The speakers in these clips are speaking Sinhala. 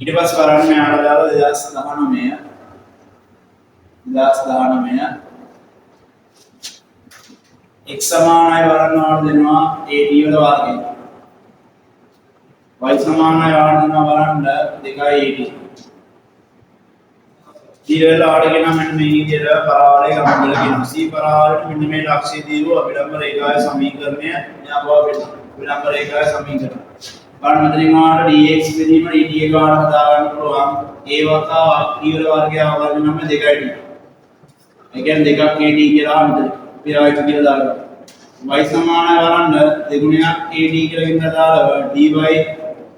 ඊට පස්සේ බලන්න මෙයාලා දාලා 2019 x සමානයි වරන්නාට දෙනවා AD වල වර්ගය. y සමානයි වරන් දෙනවා බලන්න 2AD. ඊළඟ ආඩගෙන මෙන්න මේ විදිහට පරාවලේ ගමන් කරගෙන C පරාවලට මෙන්න මේ ලක්ෂ්‍ය දීලා අභිලම්බ රේඛාවේ සමීකරණය න්යායව වෙනවා. අභිලම්බ රේඛාවේ සමීකරණය. බලන්න මෙතනින් ආවට dx බෙදීම dt එක ගන්න හදා ගන්න පුළුවන්. a වතාවක් d වල වර්ගය ආවර්ජන නම් 2යි. ඒ කියන්නේ දෙකක් AD කියලා මෙතන පිරායිට කියලා දාගන්න. y සමානයි වරන්න දෙගුණයක් AD කියලා ගෙනලා දාලා dy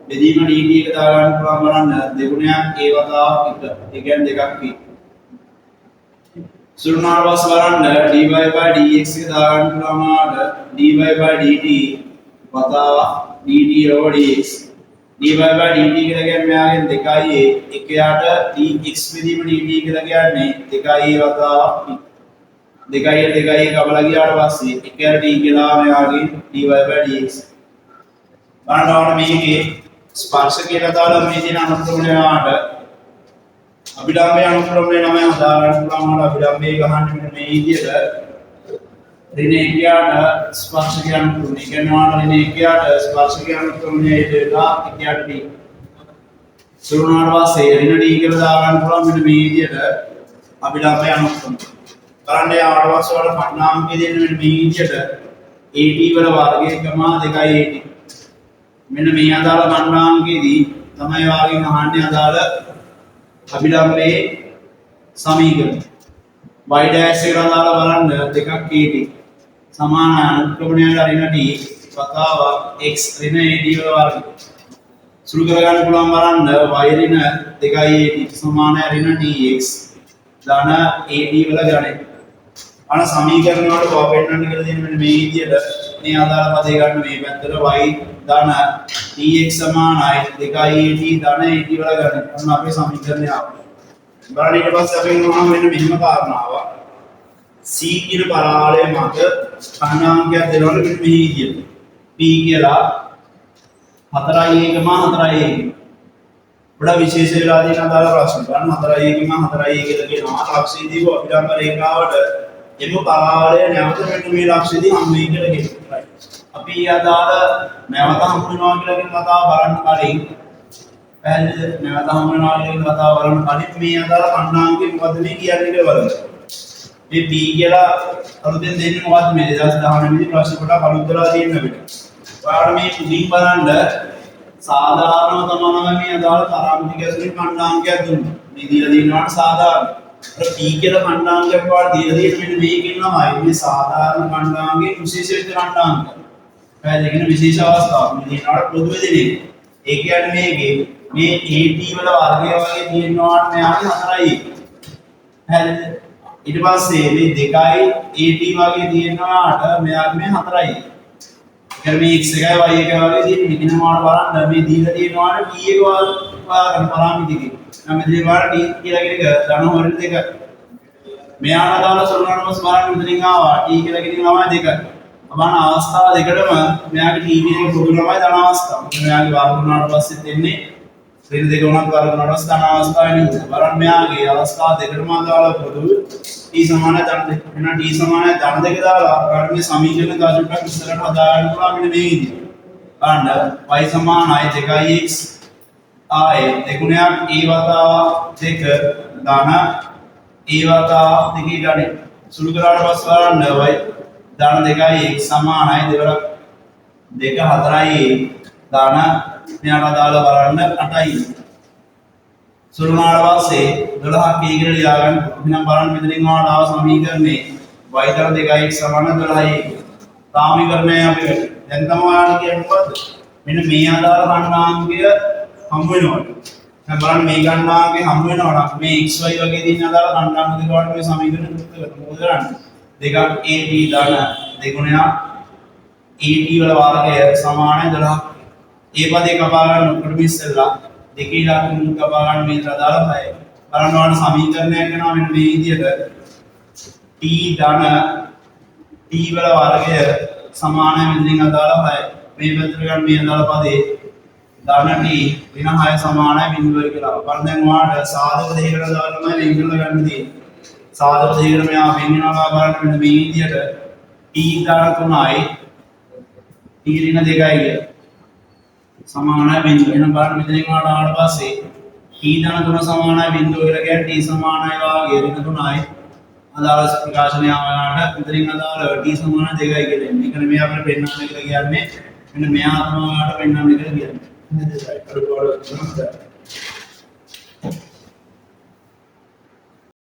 බෙදීම dt එක දා ගන්න පුළුවන් බලන්න දෙගුණයක් a වතාවක් 1. ඒ කියන්නේ දෙකක් p. සුළුනාවස් බලන්න dy dx එක දා ගන්න පුළුවන් ආට dy dt වතාවක් dt over dx. dy dt කියලා කියන්නේ මෙයාගෙන් 2a එක යට dx බෙදීම dt කියලා කියන්නේ 2a වතාවක් p. 2a කපලා ගියාට පස්සේ 1 යට d කියලා මෙයාගෙන් dy dx. බලන්න මේකේ ස්පර්ශ කියලා දාලා මේ දින අනුක්‍රමණය ආට අභිලම්බයේ අනුක්‍රමණය නම හදා ගන්න පුළුවන් ආට අභිලම්බයේ ගහන්න මෙන්න මේ විදිහට ඍණ එකයට ස්පර්ශ කියන අනුක්‍රමණය කියනවා ඍණ එකයට ස්පර්ශ කියන අනුක්‍රමණය ඉදලා එකයට d සුරුනාට පස්සේ ඍණ d කියලා දා ගන්න පුළුවන් මෙන්න මේ විදිහට අභිලම්බයේ අනුක්‍රමණය කරන්න යාට පස්සේ වල පට්නාංකය දෙන්න මෙන්න මේ විදිහට AD වල වර්ගයකම 2AD මෙන්න මේ අදාළ ගණනාංකයේදී තමයි වාගෙන් අහන්නේ අදාළ අභිලම්බයේ සමීකරණ. y dash එකට අදාළ බලන්න දෙකක් AD සමාන අනුක්‍රමණයට ඍණ d වතාවක් x ඍණ AD වල වර්ගය. සුළු කරගන්න පුළුවන් බලන්න y ඍණ 2AD සමාන ඍණ dx ධන AD වල ගණනය. අන සමීකරණ වලට බව පෙන්නන්න කියලා දෙන්නේ මෙන්න මේ විදිහට මේ ආදාළ පදේ ගන්න මේ පැත්තට y ධන dx සමානයි 2AD ධන AD වල ගන්න. අන්න අපේ සමීකරණය ආවා. බලන්න ඊට පස්සේ අපි මොනවා මෙන්න මෙහෙම කාරණාවක් c කියන පරාලය මත කණාංකයක් දෙනවලු මෙන්න මේ විදිහට p කියලා 4.1 වඩා විශේෂ වෙලා තියෙන අදාළ ප්‍රශ්න බලන්න 4.1 කියලා කියනවා ලක්ෂයේදී අභිලම්බ රේඛාවට එම පරාලය නැවත මෙන්න මේ ලක්ෂයේදී හම් වෙයි කියලා කියනවා. අපි අදාළ නැවත හම් වෙනවා කියලා කියන කතාව බලන්න කලින් පැහැදිලිද නැවත හම් වෙනවා කියන කතාව බලන්න කලින් මේ අදාළ කණ්ණාංකේ මොකද මේ කියන්නේ කියලා බලන්න. මේ p කියලා අලුතෙන් දෙන්නේ මොකද්ද මේ 2019 දී ප්‍රශ්න කොටා අලුත් වෙලා තියෙන අපිට. ඔයාලා මේ පුදින් බලන්න සාධාරණව තමයි මේ අදාළ තරාමිතික ඇතුලේ කණ්ණාංකයක් දුන්නේ. මේ දීලා දිනනවාට සාධාරණ. අර p කියලා කණ්ණාංකයක් වාට දීලා දෙන්න මෙන්න මේකෙන් තමයි මේ සාධාරණ කණ්ණාංකයේ විශේෂ වෙච්ච කණ්ණාංක. පැහැදිලිගෙන විශේෂ අවස්ථාවක්. මේ දිනනවාට පොදු වෙදෙන්නේ. ඒ කියන්නේ මේකේ මේ AD වල වර්ගය වගේ තියෙනවාට මෙයාගේ 4යි. පැහැදිලිද? ඊට පස්සේ මේ 2යි AD වගේ තියෙනවාට මෙයාගේ මේ 4යි. මේ x එකයි y එකයි වගේ තියෙන මෙතනමාට බලන්න මේ දීලා තියෙනවාට t එක වාගන පරාමිතිකේ. නම් මෙතන බලන්න t කියලා කියන එක ධන හොරෙන් දෙක. මෙයාට දාලා සරුණානමස් බලන්න මෙතනින් ආවා t කියලා කියන ළමයි දෙක. අපහන අවස්ථාව දෙකටම මෙයාගේ t කියන එක පොදු ළමයි ධන අවස්ථාව. මෙයාගේ වර්ග වුණාට පස්සේ දෙන්නේ ශ්‍රේණි දෙක උනත් වර්ග වුණාට පස්සේ ධන අවස්ථාවේ නේ. බලන්න මෙයාගේ අවස්ථාව දෙකටම දාලා පොදු t සමාන ධන දෙක. එහෙනම් t සමාන ධන දෙක දාලා අපිට මේ සමීකරණ ගාජුටක් ඉස්සරහට හදාගන්න පුළුවන් මෙන්න මේ විදිහට. බලන්න y සමානයි 2x ආයේ දෙගුණයක් a වතාවක් 2 ධන a වතාවක් 2 ගණන්. සුළු කරාට පස්සේ බලන්න y ධන 2යි x සමානයි දෙවරක් 2 4යි ධන මෙයාලා දාලා බලන්න 8යි. සුළුනාට පස්සේ 12ක් a කියලා ලියා ගන්න. එහෙනම් බලන්න මෙතනින් ආවට ආව සමීකරණේ y ධන 2x සමාන 12යි. සමීකරණය අපි දැන් තමයි ආන්නේ කියන්නේ මොකද්ද? මෙන්න මේ ආදාළ කණ්ණාංකය හම් වෙනවා. දැන් බලන්න මේ කණ්ණාංකය හම් වෙනවා නම් මේ xy වගේ තියෙන ආදාළ කණ්ණාංක දෙක වලට මේ සමීකරණ යුක්ත කරනවා. මොකද කරන්නේ? දෙකක් ab ධන දෙගුණයක් ad වල වර්ගය සමානයි 12ක්. ඒ පදේ කපා ගන්න උඩට ඉස්සෙල්ලා දෙකේ ලකුණු කපා ගන්න මේ අදාළ 6. බලන්න ඕන සමීකරණයක් වෙනවා මෙන්න මේ විදිහට t ධන t වල වර්ගය සමානයි මෙතනින් අදාළ 6. මේ පැත්තට ගන්න මේ අදාළ පදේ දාන t වෙන 6 සමානයි බිඳුවයි කියලා. අපර දැන් වාට සාධක දෙකකට දාලා තමයි වෙන් කරලා ගන්න තියෙන්නේ. සාධක දෙකකට මෙයා වෙන් වෙනවා බලන්න මෙන්න මේ විදිහට t දාන 3යි t ඍණ 2යි කියලා. සමානයි බිඳුව. එහෙනම් බලන්න මෙතනින් වාට ආවට පස්සේ t දාන 3 සමානයි බිඳුව කියලා කියන්නේ t සමානයි වාගේ ඍණ 3යි. අදාළ ප්‍රකාශනය ආවනාට මෙතනින් අදාළ t සමාන 2යි කියලා එන්නේ. ඒකනේ මේ අපිට පෙන්වන්න කියලා කියන්නේ මෙන්න මෙයා තමයි වාට පෙන්වන්න කියලා කියන්නේ.